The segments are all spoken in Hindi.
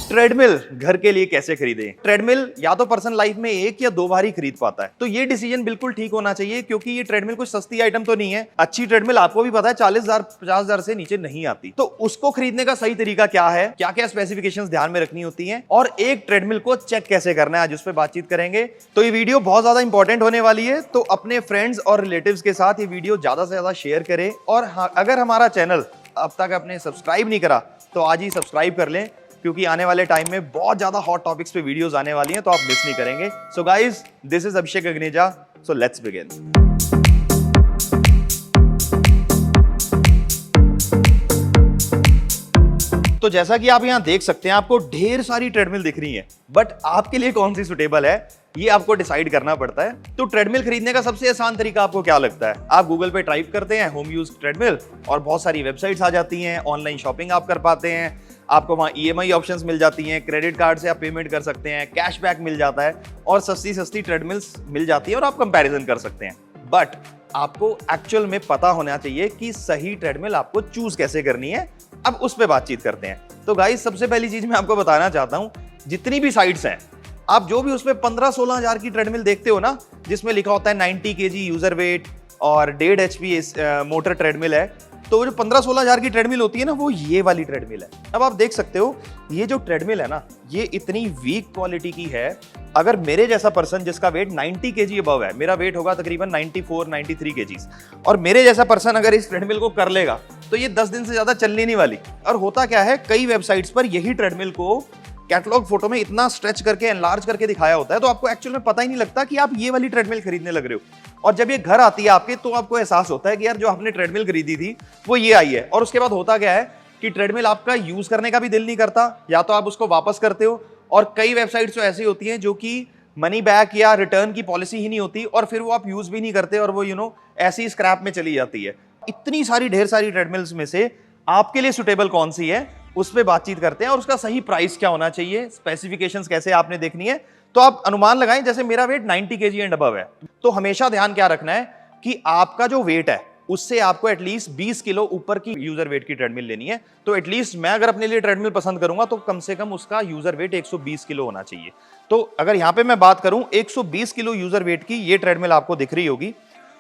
ट्रेडमिल घर के लिए कैसे खरीदें? ट्रेडमिल या तो पर्सन लाइफ में एक या दो बार ही खरीद पाता है, तो ये डिसीजन बिल्कुल ठीक होना चाहिए, क्योंकि ये ट्रेडमिल कोई सस्ती आइटम तो नहीं है। अच्छी ट्रेडमिल आपको भी पता है 40,000 50,000 से नीचे नहीं आती। तो उसको खरीदने का सही तरीका क्या है, क्या क्या स्पेसिफिकेशंस ध्यान में रखनी होती हैं, और एक ट्रेडमिल को चेक कैसे करना है, आज उस पर बातचीत करेंगे। तो ये वीडियो बहुत ज्यादा इंपॉर्टेंट होने वाली है, तो अपने फ्रेंड्स और रिलेटिव्स के साथ ये वीडियो ज्यादा से ज्यादा शेयर करें। और हाँ, अगर हमारा चैनल अब तक आपने सब्सक्राइब नहीं करा तो आज ही सब्सक्राइब कर लें, क्योंकि आने वाले टाइम में बहुत ज्यादा हॉट टॉपिक्स पे वीडियोस आने वाली हैं, तो आप मिस नहीं करेंगे। So guys, this is Abhishek Agneja, so let's begin. तो जैसा कि आप यहां देख सकते हैं, आपको ढेर सारी ट्रेडमिल दिख रही हैं, बट आपके लिए कौन सी सुटेबल है ये आपको डिसाइड करना पड़ता है। तो ट्रेडमिल खरीदने का सबसे आसान तरीका आपको क्या लगता है? आप गूगल पे टाइप करते हैं होम यूज ट्रेडमिल और बहुत सारी वेबसाइट्स आ जाती हैं, ऑनलाइन शॉपिंग आप कर पाते हैं, आपको वहाँ EMI ऑप्शंस मिल जाती हैं, क्रेडिट कार्ड से आप पेमेंट कर सकते हैं, कैशबैक मिल जाता है और सस्ती सस्ती ट्रेडमिल्स मिल जाती है और आप कंपैरिजन कर सकते हैं। बट आपको एक्चुअल में पता होना चाहिए कि सही ट्रेडमिल आपको चूज कैसे करनी है। अब उस पर बातचीत करते हैं। तो गाइस, सबसे पहली चीज मैं आपको बताना चाहता हूं, जितनी भी साइट्स हैं, आप जो भी उसमें 15-16 हजार की ट्रेडमिल देखते हो ना, जिसमें लिखा होता है 90 kg यूजर वेट और 1.5 HP मोटर ट्रेडमिल है, तो जो 15-16 हजार की ट्रेडमिल होती है ना, वो ये वाली ट्रेडमिल है। अब आप देख सकते हो, ये जो ट्रेडमिल है ना, ये इतनी वीक क्वालिटी की है। अगर मेरे जैसा पर्सन जिसका वेट 90 kg अबव है, मेरा वेट होगा तकरीबन 94-93 kg, और मेरे जैसा पर्सन अगर इस ट्रेडमिल को कर लेगा तो ये 10 दिन से ज्यादा चलने नहीं वाली। और होता क्या है, कई वेबसाइट्स पर यही ट्रेडमिल को कैटलॉग फोटो में इतना स्ट्रेच करके एनलार्ज करके दिखाया होता है, तो आपको एक्चुअल में पता ही नहीं लगता कि आप ये वाली ट्रेडमिल खरीदने लग रहे हो। और जब ये घर आती है आपके, तो आपको एहसास होता है कि यार जो आपने ट्रेडमिल खरीदी थी वो ये आई है। और उसके बाद होता क्या है कि ट्रेडमिल आपका यूज करने का भी दिल नहीं करता, या तो आप उसको वापस करते हो, और कई वेबसाइट्स तो ऐसी होती हैं जो कि मनी बैक या रिटर्न की पॉलिसी ही नहीं होती, और फिर वो आप यूज भी नहीं करते और वो ऐसी स्क्रैप में चली जाती है। इतनी सारी ढेर सारी ट्रेडमिल्स में से आपके लिए सुटेबल कौन सी है, उस पर बातचीत करते हैं। और उसका सही प्राइस क्या होना चाहिए, स्पेसिफिकेशंस कैसे आपने देखनी है, तो आप अनुमान लगाएं। जैसे मेरा वेट 90 kg एंड अबव है, तो हमेशा ध्यान क्या रखना है कि आपका जो वेट है उससे आपको एटलीस्ट 20 किलो ऊपर की यूजर वेट की ट्रेडमिल लेनी है। तो एटलीस्ट मैं अगर अपने लिए ट्रेडमिल पसंद करूंगा तो कम से कम उसका यूजर वेट 120 किलो होना चाहिए। तो अगर यहां पे मैं बात करूं, 120 किलो यूजर वेट की ये ट्रेडमिल आपको दिख रही होगी,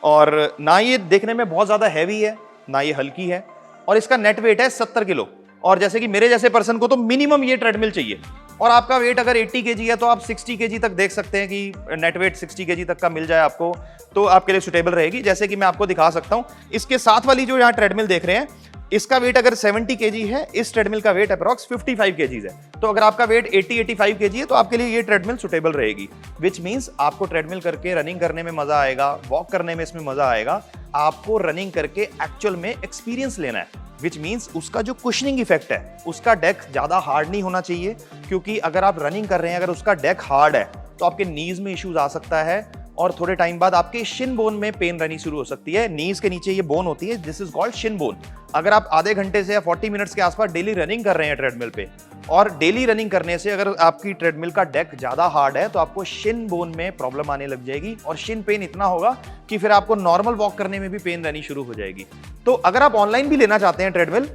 और ना ये देखने में बहुत ज्यादा हैवी है, ना ये हल्की है, और इसका नेट वेट है 70 किलो। और जैसे कि मेरे जैसे पर्सन को तो मिनिमम ये ट्रेडमिल चाहिए, और आपका वेट अगर 80 kg है तो आप 60 kg तक देख सकते हैं कि नेट वेट 60 kg तक का मिल जाए आपको, तो आपके लिए सुटेबल रहेगी। जैसे कि मैं आपको दिखा सकता हूं, इसके साथ वाली जो यहाँ ट्रेडमिल देख रहे हैं, इसका वेट अगर 70 kg है, इस ट्रेडमिल का वेट अप्रॉक्स 55 kg है। तो अगर आपका वेट 80-85 kg है तो आपके लिए ये ट्रेडमिल सुटेबल रहेगी, विच मीन्स आपको ट्रेडमिल करके रनिंग करने में मजा आएगा, वॉक करने में इसमें मजा आएगा। आपको रनिंग करके एक्चुअल में एक्सपीरियंस लेना है, विच मीन्स उसका जो कुशनिंग इफेक्ट है, उसका डेक ज्यादा हार्ड नहीं होना चाहिए, क्योंकि अगर आप रनिंग कर रहे हैं, अगर उसका डेक हार्ड है तो आपके नीज में इश्यूज आ सकता है, और थोड़े टाइम बाद आपके शिन बोन में पेन रहनी शुरू हो सकती है। नीज के नीचे ये बोन होती है, this is called Shin bone. अगर आप आधे घंटे से या 40 मिनट्स के आसपास डेली रनिंग कर रहे हैं ट्रेडमिल पे, और डेली रनिंग करने से अगर आपकी ट्रेडमिल का डेक ज्यादा हार्ड है, तो आपको शिन बोन में प्रॉब्लम आने लग जाएगी, और शिन पेन इतना होगा कि फिर आपको नॉर्मल वॉक करने में भी पेन रहनी शुरू हो जाएगी। तो अगर आप ऑनलाइन भी लेना चाहते हैं ट्रेडमिल,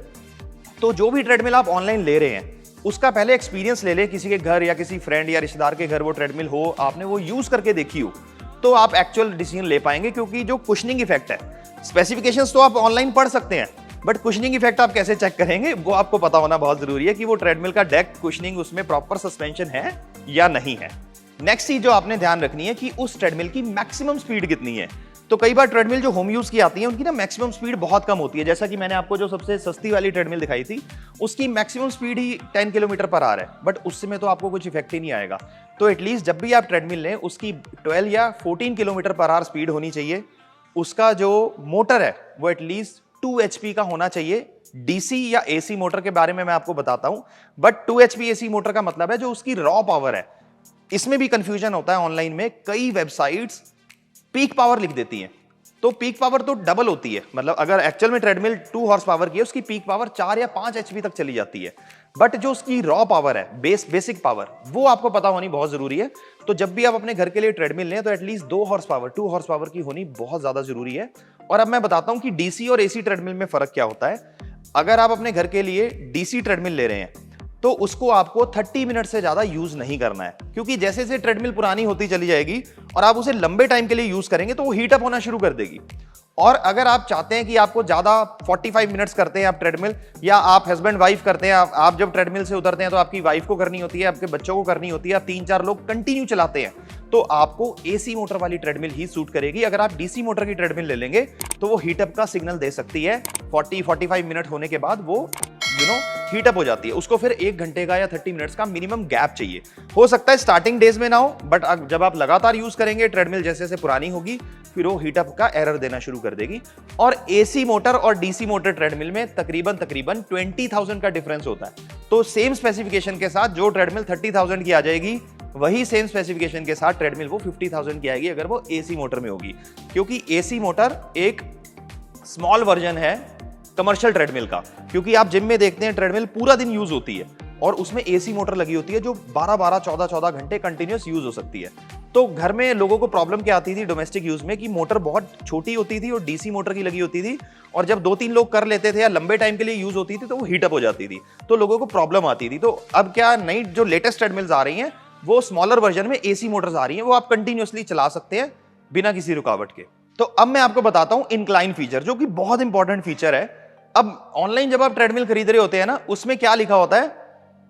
तो जो भी ट्रेडमिल आप ऑनलाइन ले रहे हैं उसका पहले एक्सपीरियंस ले लें। किसी के घर या किसी फ्रेंड या रिश्तेदार के घर वो ट्रेडमिल हो, आपने वो यूज करके देखी हो, तो आप एक्चुअल डिसीजन ले पाएंगे। क्योंकि जो कुशनिंग इफेक्ट है, स्पेसिफिकेशंस तो आप ऑनलाइन पढ़ सकते हैं, बट कुशनिंग इफेक्ट आप कैसे चेक करेंगे वो आपको पता होना बहुत जरूरी है, कि वो ट्रेडमिल का डेक कुशनिंग उसमें प्रॉपर सस्पेंशन है या नहीं है। नेक्स्ट चीज जो आपने ध्यान रखनी है कि उस ट्रेडमिल की मैक्सिमम स्पीड कितनी है। तो कई बार ट्रेडमिल जो होम यूज की आती है उनकी ना मैक्सिमम स्पीड बहुत कम होती है। जैसा कि मैंने आपको जो सबसे सस्ती वाली ट्रेडमिल दिखाई थी, उसकी मैक्सिमम स्पीड ही 10 km/h है, बट उससे में तो आपको कुछ इफेक्ट ही नहीं आएगा। तो एटलीस्ट जब भी आप ट्रेडमिल लें, उसकी 12 या 14 km/h स्पीड होनी चाहिए। उसका जो मोटर है वो एटलीस्ट 2 HP का होना चाहिए। डीसी या एसी मोटर के बारे में मैं आपको बताता हूं, बट 2 HP एसी मोटर का मतलब है जो उसकी रॉ पावर है। इसमें भी कंफ्यूजन होता है ऑनलाइन में, कई वेबसाइट्स पीक पावर लिख देती हैं, तो पीक पावर तो डबल होती है। मतलब अगर एक्चुअल में ट्रेडमिल 2 हॉर्स पावर की है, उसकी पीक पावर 4 या 5 HP तक चली जाती है, बट जो उसकी रॉ पावर है, बेसिक पावर, वो आपको पता होनी बहुत जरूरी है। तो जब भी आप अपने घर के लिए ट्रेडमिल लें तो एटलीस्ट 2 हॉर्स पावर की होनी बहुत ज्यादा जरूरी है। और अब मैं बताता हूं कि डीसी और एसी ट्रेडमिल में फर्क क्या होता है। अगर आप अपने घर के लिए डीसी ट्रेडमिल ले रहे हैं तो उसको आपको 30 मिनट से ज्यादा यूज नहीं करना है, क्योंकि जैसे जैसे ट्रेडमिल पुरानी होती चली जाएगी और आप उसे लंबे टाइम के लिए यूज करेंगे तो वो हीट अप होना शुरू कर देगी। और अगर आप चाहते हैं कि आपको ज्यादा 45 मिनट्स करते हैं आप ट्रेडमिल, या आप हस्बैंड वाइफ करते हैं, आप जब ट्रेडमिल से उतरते हैं तो आपकी वाइफ को करनी होती है, आपके बच्चों को करनी होती है, आप 3-4 लोग कंटिन्यू चलाते हैं, तो आपको एसी मोटर वाली ट्रेडमिल ही सूट करेगी। अगर आप डीसी मोटर की ट्रेडमिल ले लेंगे तो वो हीटअप का सिग्नल दे सकती है, 40-45 मिनट होने के बाद वो हीटअप हो जाती है। उसको फिर 1 घंटे का या 30 मिनट्स का मिनिमम गैप चाहिए। हो सकता है स्टार्टिंग डेज में ना हो, बट जब आप लगातार यूज करेंगे ट्रेडमिल जैसे जैसे पुरानी होगी फिर वो हीटअप का एरर देना शुरू कर देगी। और एसी मोटर और डीसी मोटर ट्रेडमिल में तकरीबन 20,000 का डिफरेंस होता है। तो सेम स्पेसिफिकेशन के साथ जो ट्रेडमिल 30,000 की आ जाएगी, वही सेम स्पेसिफिकेशन के साथ ट्रेडमिल वो 50,000 की आएगी अगर वो एसी मोटर में होगी, क्योंकि एसी मोटर एक स्मॉल वर्जन है कमर्शियल ट्रेडमिल का। क्योंकि आप जिम में देखते हैं ट्रेडमिल पूरा दिन यूज होती है और उसमें एसी मोटर लगी होती है जो 12-12, 14-14 घंटे कंटिन्यूअस यूज हो सकती है। तो घर में लोगों को प्रॉब्लम क्या आती थी डोमेस्टिक यूज में कि मोटर बहुत छोटी होती थी और डीसी मोटर की लगी होती थी, और जब 2-3 लोग कर लेते थे या लंबे टाइम के लिए यूज होती थी तो वो हीटअप हो जाती थी, तो लोगों को प्रॉब्लम आती थी। तो अब क्या नई जो लेटेस्ट ट्रेडमिल्स आ रही हैं वो स्मॉलर वर्जन में एसी मोटर्स आ रही हैं, वो आप कंटिन्यूअसली चला सकते हैं बिना किसी रुकावट के। तो अब मैं आपको बताता हूं इंक्लाइन फीचर, जो कि बहुत इंपॉर्टेंट फीचर है। अब ऑनलाइन जब आप ट्रेडमिल खरीद रहे होते हैं ना, उसमें क्या लिखा होता है,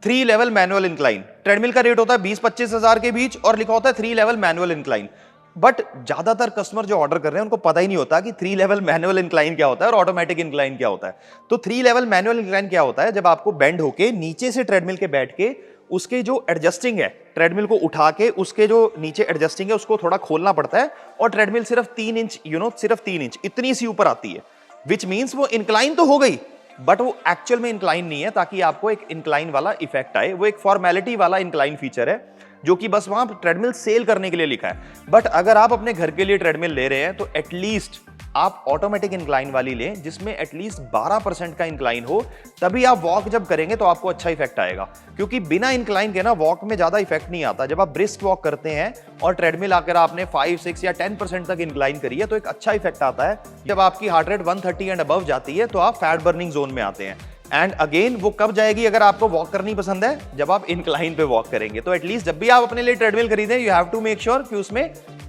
3 लेवल मैनुअल इंक्लाइन। ट्रेडमिल का रेट होता है 20-25 हजार के बीच और लिखा होता है 3 लेवल मैनुअल इंक्लाइन। बट ज्यादातर कस्टमर जो ऑर्डर कर रहे हैं उनको पता ही नहीं होता कि 3 लेवल मैनुअल इंक्लाइन क्या होता है और ऑटोमेटिक इंक्लाइन क्या होता है। तो 3 लेवल मैनुअल इंक्लाइन क्या होता है, जब आपको बेंड होके नीचे से ट्रेडमिल के बैठ के उसके जो एडजस्टिंग है, ट्रेडमिल को उठा के उसके जो नीचे एडजस्टिंग है उसको थोड़ा खोलना पड़ता है, और ट्रेडमिल सिर्फ 3 इंच सिर्फ 3 इंच इतनी सी ऊपर आती है, विच मीन्स वो इंक्लाइन तो हो गई बट वो एक्चुअल में इंक्लाइन नहीं है, ताकि आपको एक इंक्लाइन वाला इफेक्ट आए। वो एक फॉर्मेलिटी वाला इंक्लाइन फीचर है जो कि बस वहां ट्रेडमिल सेल करने के लिए लिखा है। बट अगर आप अपने घर के लिए ट्रेडमिल ले रहे हैं तो एटलीस्ट आप ऑटोमेटिक इंक्लाइन वाली लें जिसमें एटलीस्ट 12% का इंक्लाइन हो, तभी आप वॉक जब करेंगे तो आपको अच्छा इफेक्ट आएगा। क्योंकि बिना इंक्लाइन के ना वॉक में ज्यादा इफेक्ट नहीं आता। जब आप ब्रिस्क वॉक करते हैं और ट्रेडमिल आकर आपने 5, 6 या 10% तक इंक्लाइन करी है तो एक अच्छा इफेक्ट आता है। जब आपकी हार्ट रेट 130 एंड अबव जाती है तो आप फैट बर्निंग जोन में आते हैं। एंड अगेन वो कब जाएगी अगर आपको वॉक करनी पसंद है, जब आप इंक्लाइन पे वॉक करेंगे। तो एटलीस्ट जब भी आप अपने लिए ट्रेडमिल खरीदें you have to make sure कि उसमें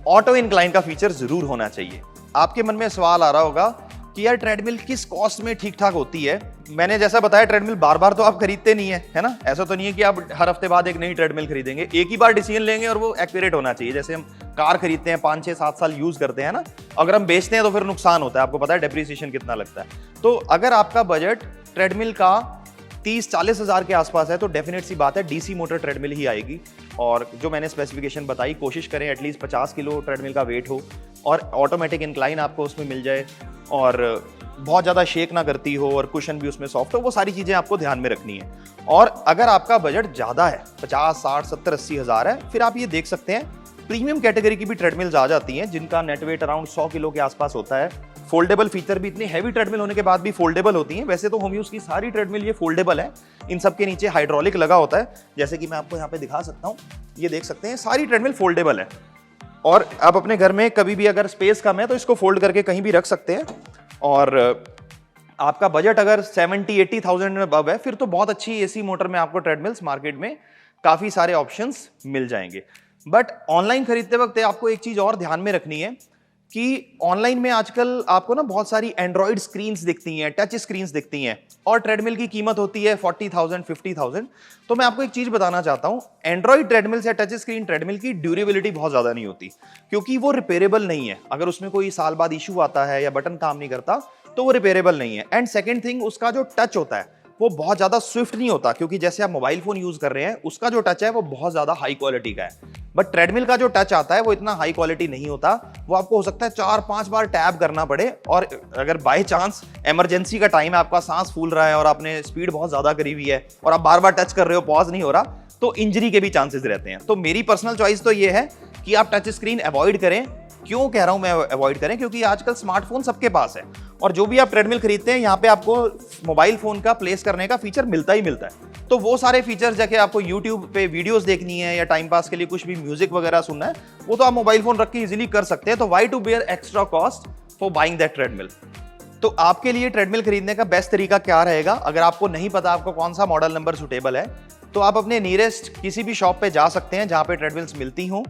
ऑटो इंक्लाइन का फीचर जरूर होना चाहिए। आपके मन में सवाल आ रहा होगा कि यार ट्रेडमिल किस कॉस्ट में ठीक ठाक होती है। मैंने जैसा बताया ट्रेडमिल बार बार तो आप खरीदते नहीं है ना, ऐसा तो नहीं है कि आप हर हफ्ते बाद एक नई ट्रेडमिल खरीदेंगे। एक ही बार डिसीजन लेंगे और वो एक्यूरेट होना चाहिए। जैसे हम कार खरीदते हैं 5, 6, 7 साल यूज करते हैं ना, अगर हम बेचते हैं तो फिर नुकसान होता है, आपको पता है डेप्रिसिएशन कितना लगता है। तो अगर आपका बजट ट्रेडमिल का 30-40 हजार के आसपास है तो डेफिनेट सी बात है डीसी मोटर ट्रेडमिल ही आएगी। और जो मैंने स्पेसिफिकेशन बताई, कोशिश करें एटलीस्ट 50 किलो ट्रेडमिल का वेट हो और ऑटोमेटिक इंक्लाइन आपको उसमें मिल जाए और बहुत ज़्यादा शेक ना करती हो और कुशन भी उसमें सॉफ्ट हो। वो सारी चीज़ें आपको ध्यान में रखनी है। और अगर आपका बजट ज़्यादा है, 50, 60, 70, 80 हज़ार है, फिर आप ये देख सकते हैं प्रीमियम कैटेगरी की भी ट्रेडमिल्स आ जाती हैं जिनका नेट वेट अराउंड 100 किलो के आसपास होता है। फोल्डेबल फीचर भी, इतनी हैवी ट्रेडमिल होने के बाद भी फोल्डेबल होती हैं। वैसे तो होम यूज की सारी ट्रेडमिल ये फोल्डेबल है, इन सब के नीचे हाइड्रोलिक लगा होता है, जैसे कि मैं आपको यहाँ पे दिखा सकता हूँ। ये देख सकते हैं सारी ट्रेडमिल फोल्डेबल है और आप अपने घर में कभी भी अगर स्पेस कम है तो इसको फोल्ड करके कहीं भी रख सकते हैं। और आपका बजट अगर 70-80,000 अबव है फिर तो बहुत अच्छी एसी मोटर में आपको ट्रेडमिल्स मार्केट में काफी सारे ऑप्शंस मिल जाएंगे। बट ऑनलाइन खरीदते वक्त आपको एक चीज और ध्यान में रखनी है कि ऑनलाइन में आजकल आपको ना बहुत सारी एंड्रॉइड स्क्रीन्स दिखती हैं, टच स्क्रीन्स दिखती हैं, और ट्रेडमिल की कीमत होती है 40,000, 50,000। तो मैं आपको एक चीज बताना चाहता हूं, एंड्रॉइड ट्रेडमिल या टच स्क्रीन ट्रेडमिल की ड्यूरेबिलिटी बहुत ज्यादा नहीं होती, क्योंकि वो रिपेयरेबल नहीं है। अगर उसमें कोई साल बाद इशू आता है या बटन काम नहीं करता तो वो रिपेयरेबल नहीं है। एंड सेकेंड थिंग, उसका जो टच होता है वो बहुत ज्यादा स्विफ्ट नहीं होता, क्योंकि जैसे आप मोबाइल फोन यूज कर रहे हैं उसका जो टच है वो बहुत ज्यादा हाई क्वालिटी का है। बट ट्रेडमिल का जो टच आता है वो इतना हाई क्वालिटी नहीं होता। वो आपको हो सकता है 4-5 बार टैप करना पड़े, और अगर बाय चांस इमरजेंसी का टाइम है, आपका सांस फूल रहा है और आपने स्पीड बहुत ज्यादा करी हुई है और आप बार बार टच कर रहे हो, पॉज नहीं हो रहा, तो इंजरी के भी चांसेस रहते हैं। तो मेरी पर्सनल चॉइस तो ये है कि आप टच स्क्रीन अवॉइड करें। क्यों कह रहा हूं मैं अवॉइड करें, क्योंकि आजकल स्मार्टफोन सबके पास है और जो भी आप ट्रेडमिल खरीदते हैं यहाँ पे आपको मोबाइल फोन का प्लेस करने का फीचर मिलता ही मिलता है। तो वो सारे फीचर्स जैसे आपको यूट्यूब पे वीडियोस देखनी है या टाइम पास के लिए कुछ भी म्यूजिक वगैरह सुनना है, वो तो आप मोबाइल फोन रख के इजीली कर सकते हैं। तो why to bear extra cost for buying that treadmill. तो आपके लिए ट्रेडमिल खरीदने का बेस्ट तरीका क्या रहेगा? अगर आपको नहीं पता आपको कौन सा मॉडल नंबर सुटेबल है, तो आप अपने नियरेस्ट किसी भी शॉप पे जा सकते हैं जहां पे ट्रेडमिल्स मिलती हों,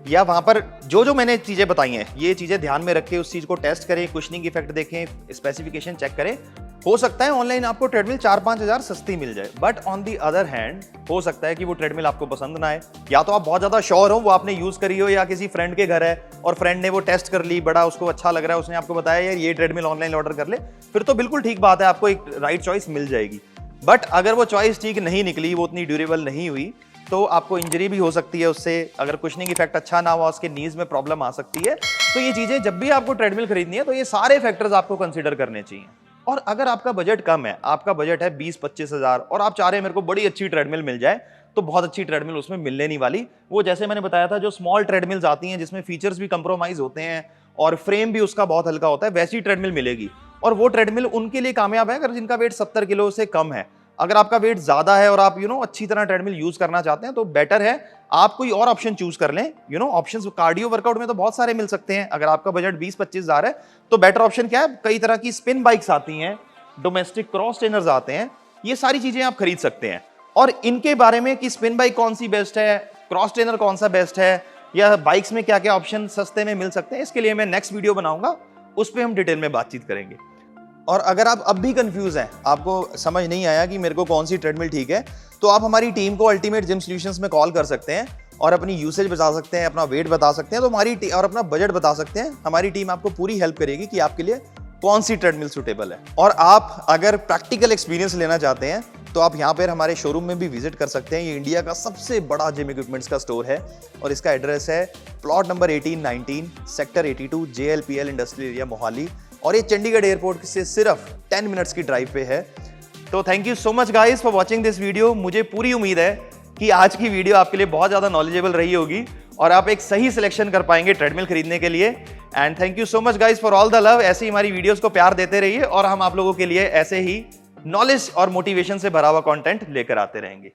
या वहां पर जो मैंने चीजें बताई हैं ये चीजें ध्यान में रख के उस चीज को टेस्ट करें, कुशनिंग इफेक्ट देखें, स्पेसिफिकेशन चेक करें। हो सकता है ऑनलाइन आपको ट्रेडमिल 4-5 हज़ार सस्ती मिल जाए, but on the other hand हो सकता है कि वो ट्रेडमिल आपको पसंद ना आए, या तो आप बहुत ज्यादा श्योर हो, वो आपने यूज करी हो, या किसी फ्रेंड के घर है और फ्रेंड ने वो टेस्ट कर ली, बड़ा उसको अच्छा लग रहा है, उसने आपको बताया यार ये ट्रेडमिल ऑनलाइन ऑर्डर कर ले, फिर तो बिल्कुल ठीक बात है, आपको एक राइट चॉइस मिल जाएगी। बट अगर वो चॉइस ठीक नहीं निकली, वो उतनी ड्यूरेबल नहीं हुई, तो आपको इंजरी भी हो सकती है उससे, अगर कुशनिंग इफेक्ट अच्छा ना हुआ, उसके नीज में प्रॉब्लम आ सकती है। तो ये चीजें जब भी आपको ट्रेडमिल खरीदनी है तो ये सारे फैक्टर्स आपको कंसीडर करने चाहिए। और अगर आपका बजट कम है, आपका बजट है 20-25 हज़ार और आप चाह रहे हैं मेरे को बड़ी अच्छी ट्रेडमिल मिल जाए, तो बहुत अच्छी ट्रेडमिल उसमें मिलने नहीं वाली। वो जैसे मैंने बताया था, जो स्मॉल ट्रेडमिल्स आती हैं जिसमें फीचर्स भी कंप्रोमाइज होते हैं और फ्रेम भी उसका बहुत हल्का होता है, वैसी ट्रेडमिल मिलेगी। और वो ट्रेडमिल उनके लिए कामयाब है अगर जिनका वेट 70 किलो से कम है। अगर आपका वेट ज्यादा है और आप अच्छी तरह ट्रेडमिल यूज करना चाहते हैं, तो बेटर है आप कोई और ऑप्शन चूज कर लें। ऑप्शंस कार्डियो वर्कआउट में तो बहुत सारे मिल सकते हैं। अगर आपका बजट 20-25 हज़ार है तो बेटर ऑप्शन क्या है, कई तरह की स्पिन बाइक्स आती हैं, डोमेस्टिक क्रॉस ट्रेनर्स आते हैं, ये सारी चीजें आप खरीद सकते हैं। और इनके बारे में कि स्पिन बाइक कौन सी बेस्ट है, क्रॉस ट्रेनर कौन सा बेस्ट है, या बाइक्स में क्या क्या ऑप्शन सस्ते में मिल सकते हैं, इसके लिए मैं नेक्स्ट वीडियो बनाऊंगा, उस पर हम डिटेल में बातचीत करेंगे। और अगर आप अब भी कंफ्यूज हैं, आपको समझ नहीं आया कि मेरे को कौन सी ट्रेडमिल ठीक है, तो आप हमारी टीम को अल्टीमेट जिम सॉल्यूशंस में कॉल कर सकते हैं और अपनी यूसेज बता सकते हैं, अपना वेट बता सकते हैं, तो हमारी और अपना बजट बता सकते हैं। हमारी टीम आपको पूरी हेल्प करेगी कि आपके लिए कौन सी ट्रेडमिल सुटेबल है। और आप अगर प्रैक्टिकल एक्सपीरियंस लेना चाहते हैं तो आप यहाँ पर हमारे शोरूम में भी विजिट कर सकते हैं। ये इंडिया का सबसे बड़ा जिम इक्विपमेंट्स का स्टोर है और इसका एड्रेस है plot number 18-19 sector 82 JLPL industrial area Mohali, और ये चंडीगढ़ एयरपोर्ट से सिर्फ 10 मिनट्स की ड्राइव पे है। तो thank you so much guys for watching this video. मुझे पूरी उम्मीद है कि आज की वीडियो आपके लिए बहुत ज़्यादा नॉलेजेबल रही होगी और आप एक सही सिलेक्शन कर पाएंगे ट्रेडमिल खरीदने के लिए। And thank you so much guys for all the love. ऐसे ही हमारी वीडियोस को प्यार देते रहिए और हम आप लोगों के लिए ऐसे ही नॉलेज और मोटिवेशन से भरा हुआ कंटेंट लेकर आते रहेंगे।